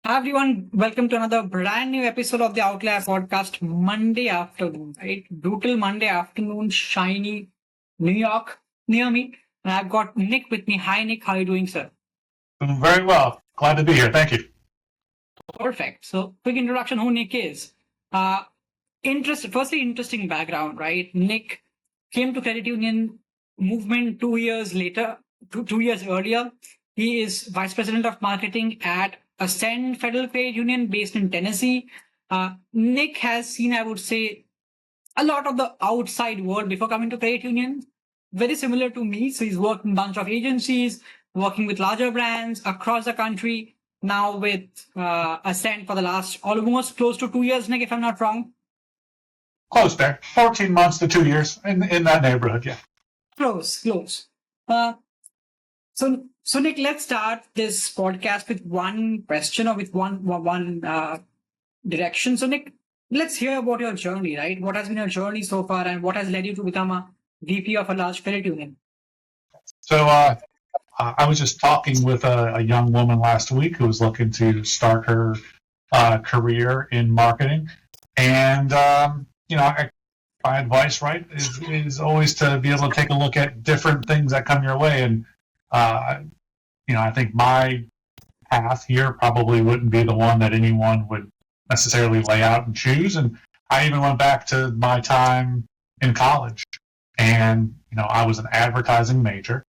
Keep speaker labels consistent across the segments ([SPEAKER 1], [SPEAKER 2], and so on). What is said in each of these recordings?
[SPEAKER 1] Hi everyone, welcome to another brand new episode of the Outlier podcast. Monday afternoon, right? Brutal Monday afternoon, shiny New York near me. And I've got Nick with me. Hi Nick, how are you doing, sir?
[SPEAKER 2] Doing very well. Glad to be here. Thank you.
[SPEAKER 1] Perfect. So, quick introduction who Nick is. Firstly, interesting background, right? Nick came to credit union movement 2 years later, 2 years earlier. He is vice president of marketing at Ascend Federal Credit Union based in Tennessee. Nick has seen, I would say, a lot of the outside world before coming to credit union. Very similar to me. So he's worked in a bunch of agencies, working with larger brands across the country. Now with Ascend for the last almost close to 2 years, Nick, if I'm not wrong.
[SPEAKER 2] Close there. 14 months to 2 years in that neighborhood. Yeah.
[SPEAKER 1] Close. Uh, so Nick, let's start this podcast with one question or with one direction. So Nick, let's hear about your journey, right? What has been your journey so far, and what has led you to become a VP of a large credit union?
[SPEAKER 2] So I was just talking with a young woman last week who was looking to start her career in marketing. And, my advice, right, is always to be able to take a look at different things that come your way. And, I think my path here probably wouldn't be the one that anyone would necessarily lay out and choose. And I even went back to my time in college. And, I was an advertising major,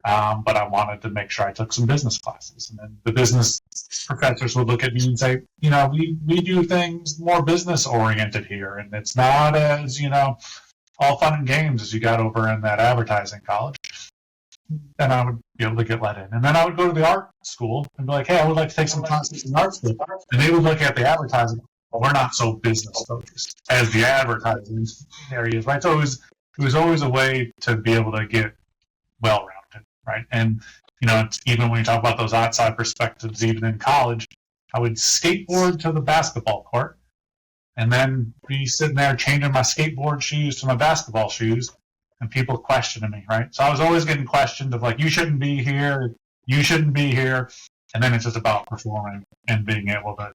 [SPEAKER 2] but I wanted to make sure I took some business classes. And then the business professors would look at me and say, we do things more business oriented here. And it's not as, all fun and games as you got over in that advertising college. Then I would be able to get let in. And then I would go to the art school and be like, hey, I would like to take some classes in art school. And they would look at the advertising. Well, we're not so business focused as the advertising areas, right? So it was always a way to be able to get well-rounded, right? And, even when you talk about those outside perspectives, even in college, I would skateboard to the basketball court and then be sitting there changing my skateboard shoes to my basketball shoes, and people questioning me, right? So I was always getting questioned of like, you shouldn't be here, and then it's just about performing and being able to,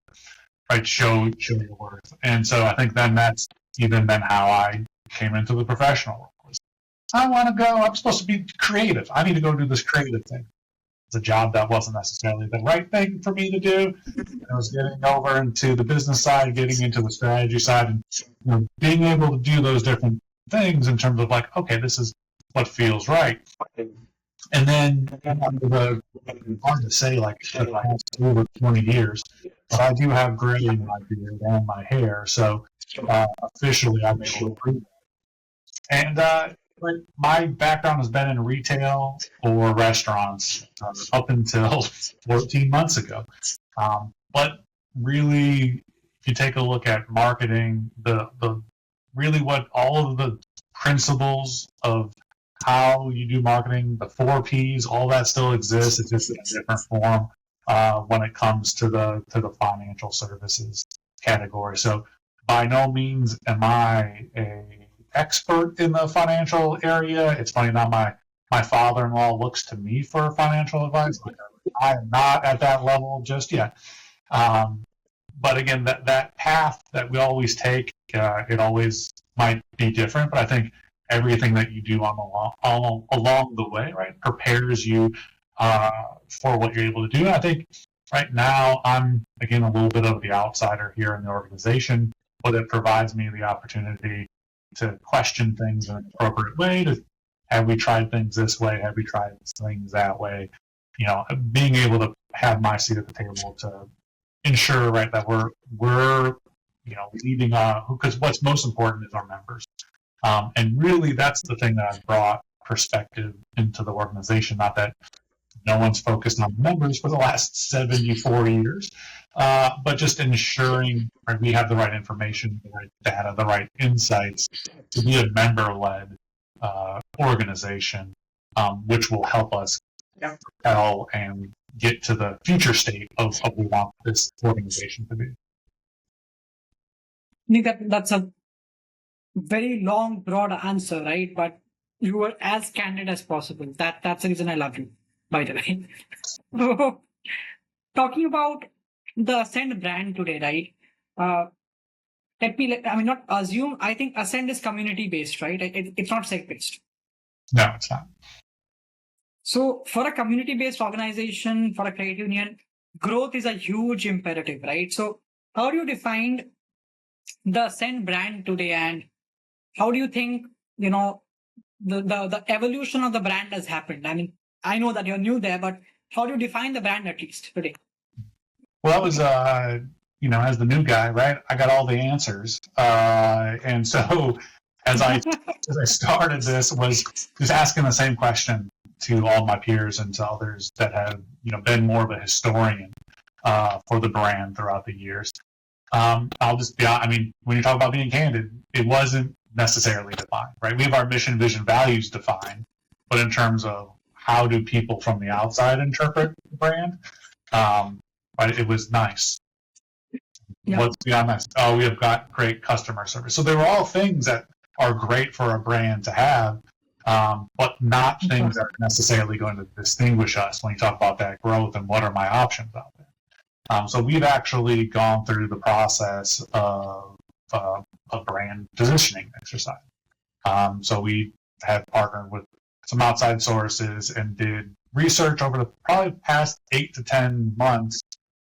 [SPEAKER 2] right, show your worth. And so I think then that's even then how I came into the professional world. I want to go. I'm supposed to be creative. I need to go do this creative thing. It's a job that wasn't necessarily the right thing for me to do. I was getting over into the business side, getting into the strategy side, and being able to do those different things in terms of like, okay, this is what feels right. And then hard to say, like I have over 20 years, but I do have gray in my beard and my hair, so officially I'm able to prove that. And my background has been in retail or restaurants up until 14 months ago. But really, if you take a look at marketing, the really what all of the principles of how you do marketing, the 4Ps, all that still exists. It's just in a different form when it comes to the financial services category. So by no means am I a expert in the financial area. It's funny now, my father-in-law looks to me for financial advice. I am not at that level just yet. But again, that path that we always take, it always might be different. But I think everything that you do along the way, right, prepares you for what you're able to do. And I think right now I'm, again, a little bit of the outsider here in the organization, but it provides me the opportunity to question things in an appropriate way. Have we tried things this way? Have we tried things that way? Being able to have my seat at the table to ensure, right, that we're leading on, because what's most important is our members. And really, that's the thing that I've brought perspective into the organization. Not that no one's focused on members for the last 74 years, but just ensuring we have the right information, the right data, the right insights to be a member-led organization, which will help us propel and get to the future state of what we want this organization to be.
[SPEAKER 1] I think that's a very long, broad answer, right? But you were as candid as possible. That's the reason I love you, by the way. Talking about the Ascend brand today, right? Not assume. I think Ascend is community based, right? It's not sect based.
[SPEAKER 2] No, it's not.
[SPEAKER 1] So for a community based organization, for a credit union, growth is a huge imperative, right? So how do you define the Ascend brand today, and how do you think the evolution of the brand has happened? I mean, I know that you're new there, but how do you define the brand at least today?
[SPEAKER 2] Well, that was, as the new guy, right? I got all the answers, and so as I as I started this, was just asking the same question to all my peers and to others that have been more of a historian for the brand throughout the years. I'll just be. I mean, when you talk about being candid, it wasn't necessarily defined, right? We have our mission, vision, values defined, but in terms of how do people from the outside interpret the brand, but it was nice.
[SPEAKER 1] Yeah.
[SPEAKER 2] What's beyond that? Oh, we have got great customer service. So they were all things that are great for a brand to have, but not things that are necessarily going to distinguish us when you talk about that growth and what are my options out there. So we've actually gone through the process of a brand positioning exercise. So we have partnered with some outside sources and did research over the probably past 8 to 10 months,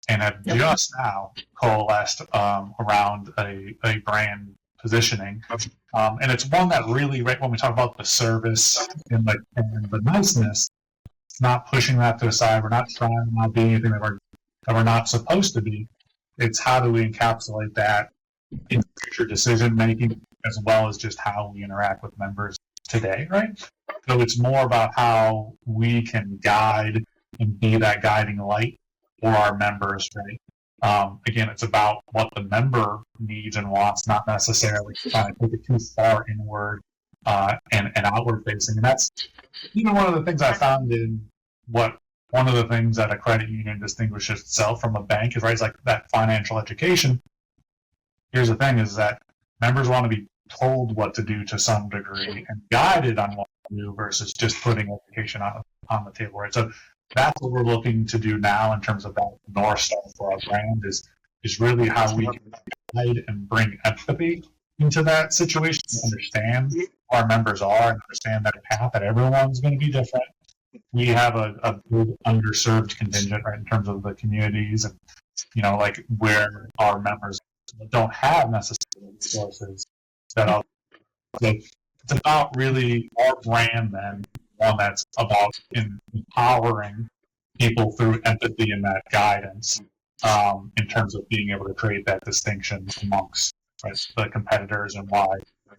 [SPEAKER 2] and have just now coalesced around a brand positioning. And it's one that really, right when we talk about the service and the niceness, not pushing that to the side. We're not trying to not be anything that we're not supposed to be. It's how do we encapsulate that in future decision making, as well as just how we interact with members today, right? So it's more about how we can guide and be that guiding light for our members, right? Again, it's about what the member needs and wants, not necessarily trying to take it too far inward and outward facing. And that's one of the things I found in one of the things that a credit union distinguishes itself from a bank is, right, it's like that financial education. Here's the thing is that members want to be told what to do to some degree and guided on what to do versus just putting education on the table, right? So that's what we're looking to do now in terms of that North Star for our brand is really how we can guide and bring empathy into that situation, to understand who our members are and understand that path that everyone's going to be different. We have a good underserved contingent, right, in terms of the communities and, like where our members don't have necessarily resources that are. So it's about really our brand then, one that's about empowering people through empathy and that guidance in terms of being able to create that distinction amongst, right, the competitors and why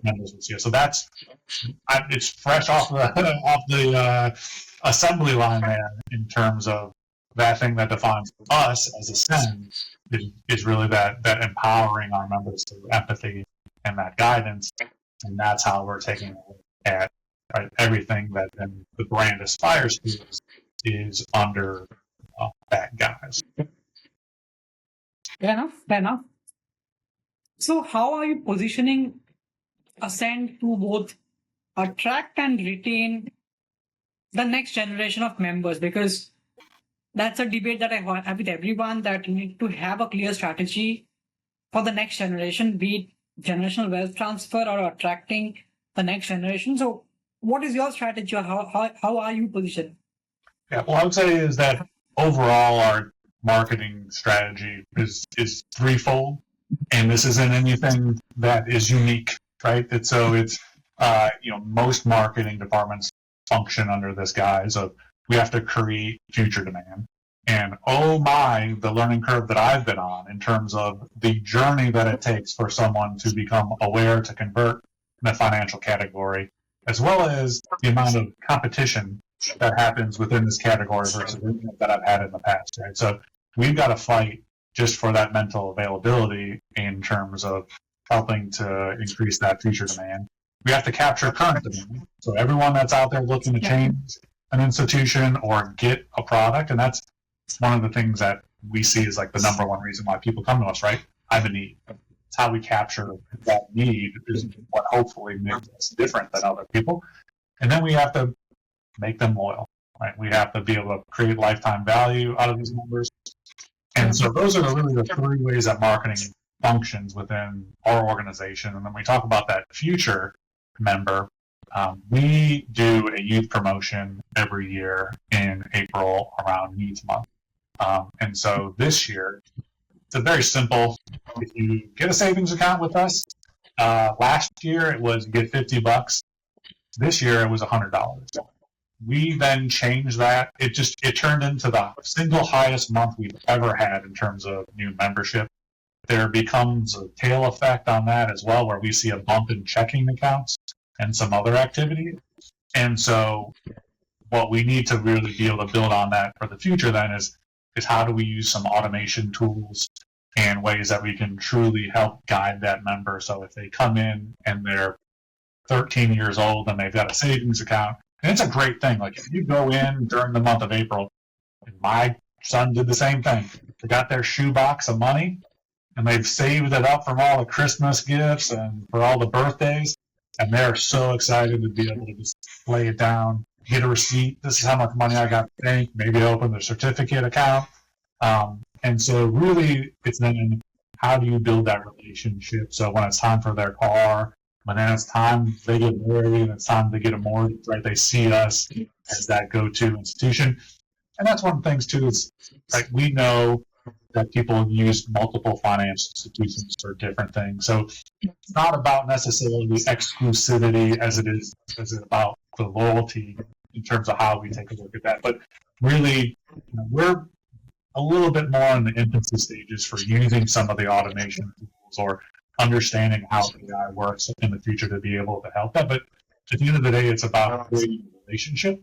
[SPEAKER 2] members will see it. So it's fresh off the assembly line there in terms of that thing that defines us as Ascend is really that empowering our members through empathy and that guidance, and that's how we're taking a look at, right, everything that then the brand aspires to is under that guise.
[SPEAKER 1] Fair enough. So how are you positioning Ascend to both attract and retain the next generation of members? Because that's a debate that I have with everyone, that you need to have a clear strategy for the next generation, be it generational wealth transfer or attracting the next generation. So what is your strategy, or how are you positioned?
[SPEAKER 2] Yeah, well, I would say is that overall our marketing strategy is threefold, and this isn't anything that is unique, right? It's most marketing departments function under this guise of we have to create future demand. And oh my, the learning curve that I've been on in terms of the journey that it takes for someone to become aware to convert in the financial category, as well as the amount of competition that happens within this category versus that I've had in the past, right? So we've got to fight just for that mental availability in terms of helping to increase that future demand. We have to capture current demand. So everyone that's out there looking to change an institution or get a product, and that's one of the things that we see is like the number one reason why people come to us, right? I have a need. It's how we capture that need is what hopefully makes us different than other people. And then we have to make them loyal, right? We have to be able to create lifetime value out of these members. And so those are really the three ways that marketing functions within our organization. And then we talk about that future member. We do a youth promotion every year in April around Youth Month. And so this year, it's a very simple. If you get a savings account with us, last year it was you get $50. This year it was $100. We then changed that. It turned into the single highest month we've ever had in terms of new membership. There becomes a tail effect on that as well, where we see a bump in checking accounts and some other activity. And so what we need to really be able to build on that for the future then is how do we use some automation tools and ways that we can truly help guide that member. So if they come in and they're 13 years old and they've got a savings account, and it's a great thing. Like if you go in during the month of April, and my son did the same thing. They got their shoebox of money and they've saved it up from all the Christmas gifts and for all the birthdays. And they're so excited to be able to just lay it down, get a receipt. This is how much money I got to bank. Maybe open the certificate account. And so really it's then how do you build that relationship? So when it's time for their car, when then it's time they get married and it's time to get a mortgage, right? They see us as that go-to institution. And that's one of the things too, is like we know that people use multiple finance institutions for different things. So it's not about necessarily exclusivity as it is about the loyalty in terms of how we take a look at that. But really, we're a little bit more in the infancy stages for using some of the automation tools or understanding how AI works in the future to be able to help that. But at the end of the day, it's about creating a relationship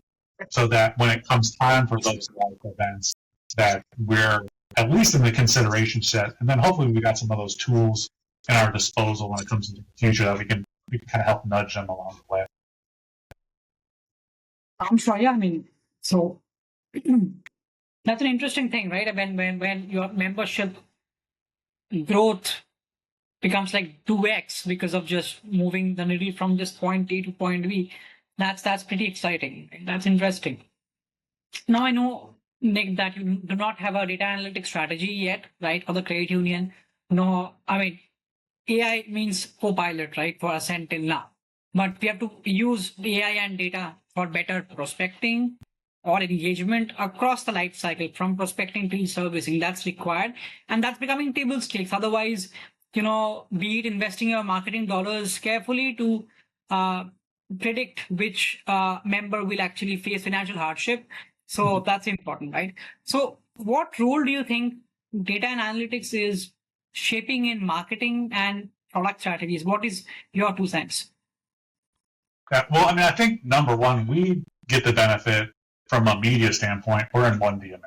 [SPEAKER 2] so that when it comes time for those life events, that we're at least in the consideration set, and then hopefully we got some of those tools in our disposal when it comes into the future that we can kind of help nudge them along the way.
[SPEAKER 1] I'm sure. Yeah, I mean, so that's an interesting thing, right? When your membership growth becomes like 2x because of just moving the needle from just point A to point B, that's pretty exciting. That's interesting. Now I know, Nick, that you do not have a data analytics strategy yet, right, for the credit union. No, I mean, AI means co-pilot, right, for us until now. But we have to use AI and data for better prospecting or engagement across the life cycle from prospecting to servicing. That's required. And that's becoming table stakes. Otherwise, be it investing your marketing dollars carefully to predict which member will actually face financial hardship. So that's important, right? So what role do you think data and analytics is shaping in marketing and product strategies? What is your 2 cents?
[SPEAKER 2] Yeah, well, I mean, I think number one, we get the benefit from a media standpoint. We're in one DMA,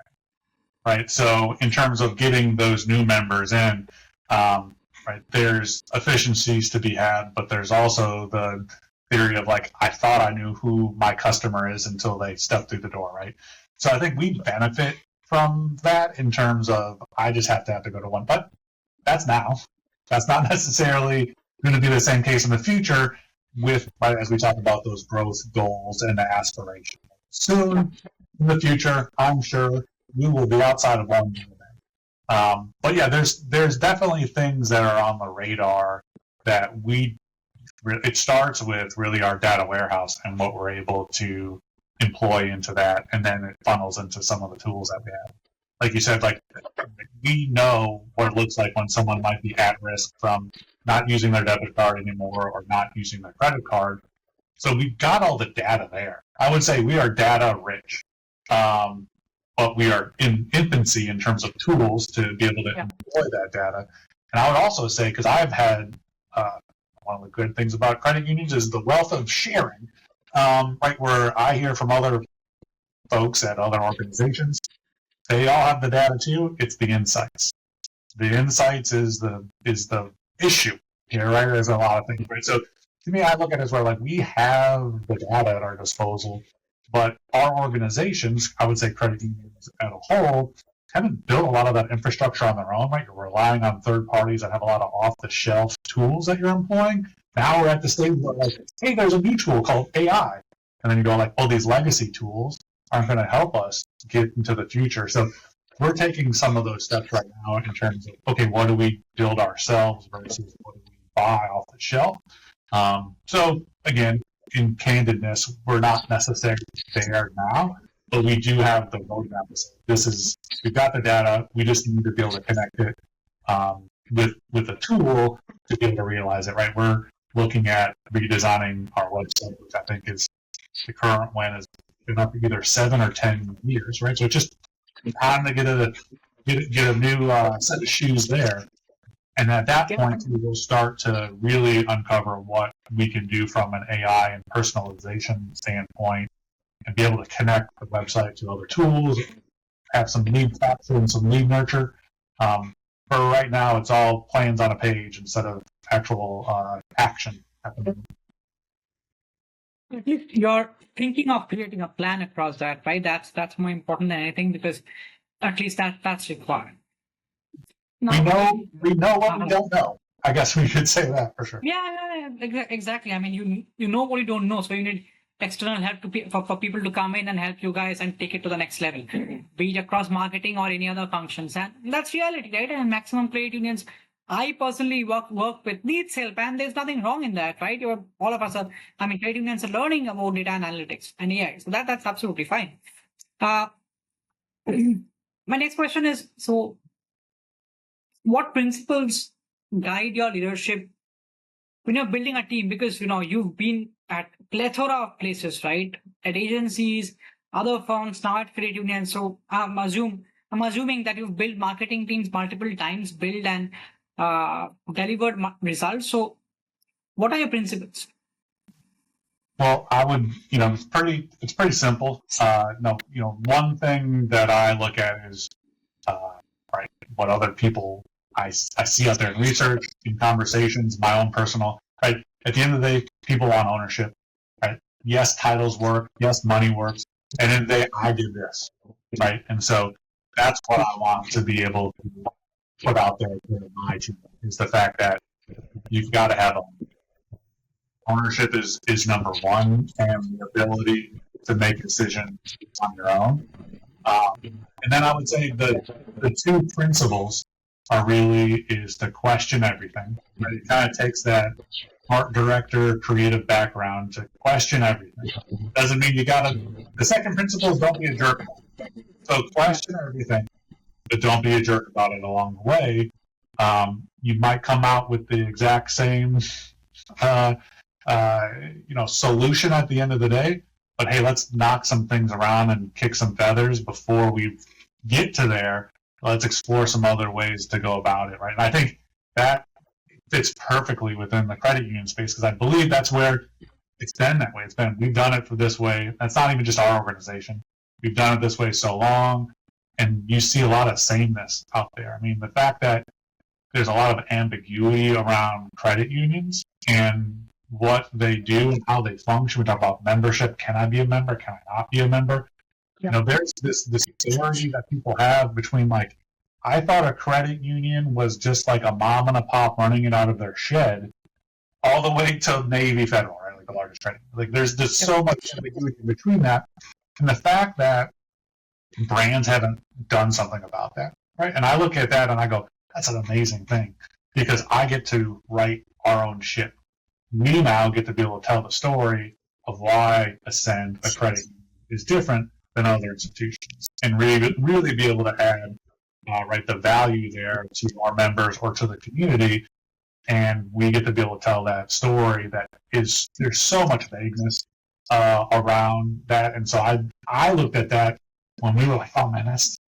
[SPEAKER 2] right? So in terms of getting those new members in, right, there's efficiencies to be had, but there's also the theory of like, I thought I knew who my customer is until they step through the door, right? So I think we benefit from that in terms of I just have to go to one, but that's now. That's not necessarily going to be the same case in the future with, right, as we talk about those growth goals and the aspiration. Soon in the future, I'm sure we will be outside of one DMA. But yeah, there's definitely things that are on the radar that it starts with really our data warehouse and what we're able to employ into that, and then it funnels into some of the tools that we have. Like you said, like we know what it looks like when someone might be at risk from not using their debit card anymore or not using their credit card. So we've got all the data there. I would say we are data rich, but we are in infancy in terms of tools to be able to employ that data. And I would also say, because I've had one of the good things about credit unions is the wealth of sharing, right? Where I hear from other folks at other organizations, they all have the data too. It's the insights. The insights is the issue here, right? There's a lot of things, right? So to me, I look at it as well, like we have the data at our disposal, but our organizations, I would say credit unions as a whole, haven't built a lot of that infrastructure on their own, right? You're relying on third parties that have a lot of off-the-shelf tools that you're employing. Now we're at the stage where like, hey, there's a new tool called AI. And then you go like, oh, these legacy tools aren't going to help us get into the future. So we're taking some of those steps right now in terms of, okay, what do we build ourselves versus what do we buy off the shelf? So again, in candidness, we're not necessarily there now, but we do have the roadmap. We've got the data. We just need to be able to connect it with a tool to be able to realize it. Right? We're looking at redesigning our website, which I think is the current one has been up either 7 or 10 years. Right? So it's just time to get a new set of shoes there. And at that point, we will start to really uncover what we can do from an AI and personalization standpoint and be able to connect the website to other tools, have some lead capture and some lead nurture. For right now, it's all plans on a page instead of actual action happening.
[SPEAKER 1] At least you're thinking of creating a plan across that, right? That's more important than anything, because at least that's required.
[SPEAKER 2] No. We know what we don't know. I guess we could say that for sure.
[SPEAKER 1] Yeah, exactly. I mean, you know what you don't know, so you need external help for people to come in and help you guys and take it to the next level, be it across marketing or any other functions. And that's reality, right? And maximum credit unions, I personally work with needs help, and there's nothing wrong in that, right? All of us are, credit unions are learning about data analytics and AI, so that's absolutely fine. My next question is, so what principles guide your leadership when you're building a team? Because you've been at plethora of places, right? At agencies, other firms, now at credit unions. So I'm assuming that you've built marketing teams multiple times, built and delivered results. So what are your principles?
[SPEAKER 2] Well, I would, it's pretty simple. One thing that I look at is, right, what other people I see out there in research, in conversations, my own personal, right? At the end of the day, people want ownership, right? Yes, titles work. Yes, money works. And then I did this, right? And so that's what I want to be able to put out there for my team, is the fact that you've got to have ownership is number one, and the ability to make decisions on your own. And then I would say the two principles are really is to question everything. Right? It kind of takes that art director, creative background to question everything. Doesn't mean the second principle is don't be a jerk. So question everything, but don't be a jerk about it along the way. You might come out with the exact same solution at the end of the day, but hey, let's knock some things around and kick some feathers before we get to there. Let's explore some other ways to go about it, right? And I think that fits perfectly within the credit union space, because I believe that's where it's been that way. We've done it for this way. That's not even just our organization. We've done it this way so long, and you see a lot of sameness out there. I mean, the fact that there's a lot of ambiguity around credit unions and what they do and how they function. We talk about membership. Can I be a member? Can I not be a member? Yeah. There's this disparity that people have between, like, I thought a credit union was just like a mom and a pop running it out of their shed, all the way to Navy Federal, right? Like the largest credit. Like there's just so much ambiguity between that, and the fact that brands haven't done something about that, right? And I look at that and I go, that's an amazing thing, because I get to write our own ship. We now get to be able to tell the story of why Ascend, a credit union, is different than other institutions, and really be able to add the value there to our members or to the community. And we get to be able to tell that story that there's so much vagueness around that. And so I looked at that when we were like, oh man, that's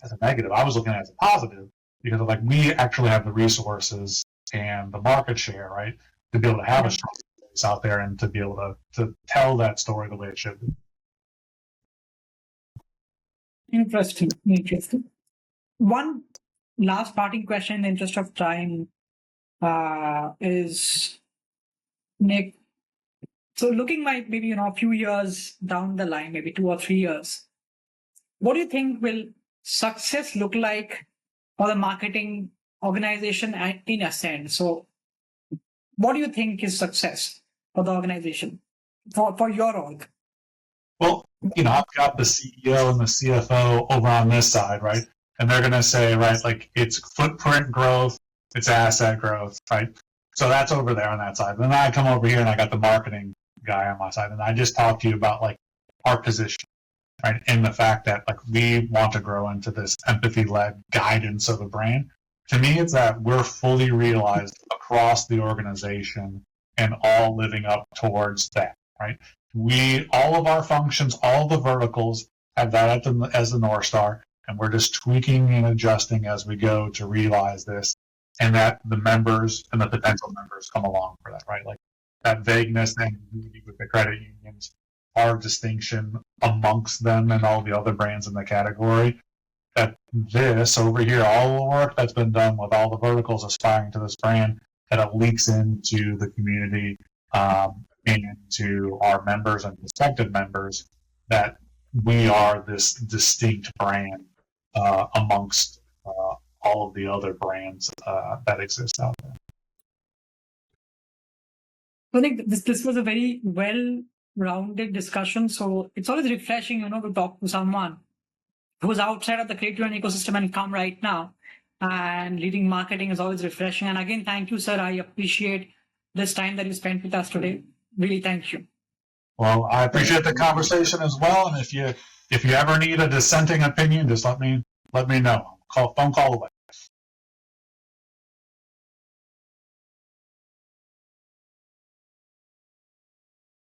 [SPEAKER 2] a negative. I was looking at it as a positive, because of, like, we actually have the resources and the market share, right, to be able to have a strong voice out there and to be able to tell that story the way it should be.
[SPEAKER 1] Interesting. One last parting question in the interest of time is, Nick, so looking like maybe a few years down the line, maybe 2 or 3 years, what do you think will success look like for the marketing organization in Ascend? So what do you think is success for the organization, for your org?
[SPEAKER 2] Well, I've got the CEO and the CFO over on this side, right? and they're going to say, right, like it's footprint growth, it's asset growth, right? So that's over there on that side. Then I come over here and I got the marketing guy on my side, and I just talk to you about like our position, right? And the fact that like we want to grow into this empathy-led guidance of a brand. To me, it's that we're fully realized across the organization and all living up towards that, right? All of our functions, all the verticals have that as the North Star, and we're just tweaking and adjusting as we go to realize this, and that the members and the potential members come along for that, right? Like that vagueness and with the credit unions, our distinction amongst them and all the other brands in the category, that this over here, all the work that's been done with all the verticals aspiring to this brand, that it leaks into the community and to our members and prospective members, that we are this distinct brand amongst all of the other brands that exist out there.
[SPEAKER 1] I think this was a very well-rounded discussion. So it's always refreshing, to talk to someone who's outside of the creative ecosystem and come right now. And leading marketing is always refreshing. And again, thank you, sir. I appreciate this time that you spent with us today. Really, thank you.
[SPEAKER 2] Well, I appreciate the conversation as well. And if you ever need a dissenting opinion, just let me know. Phone call away.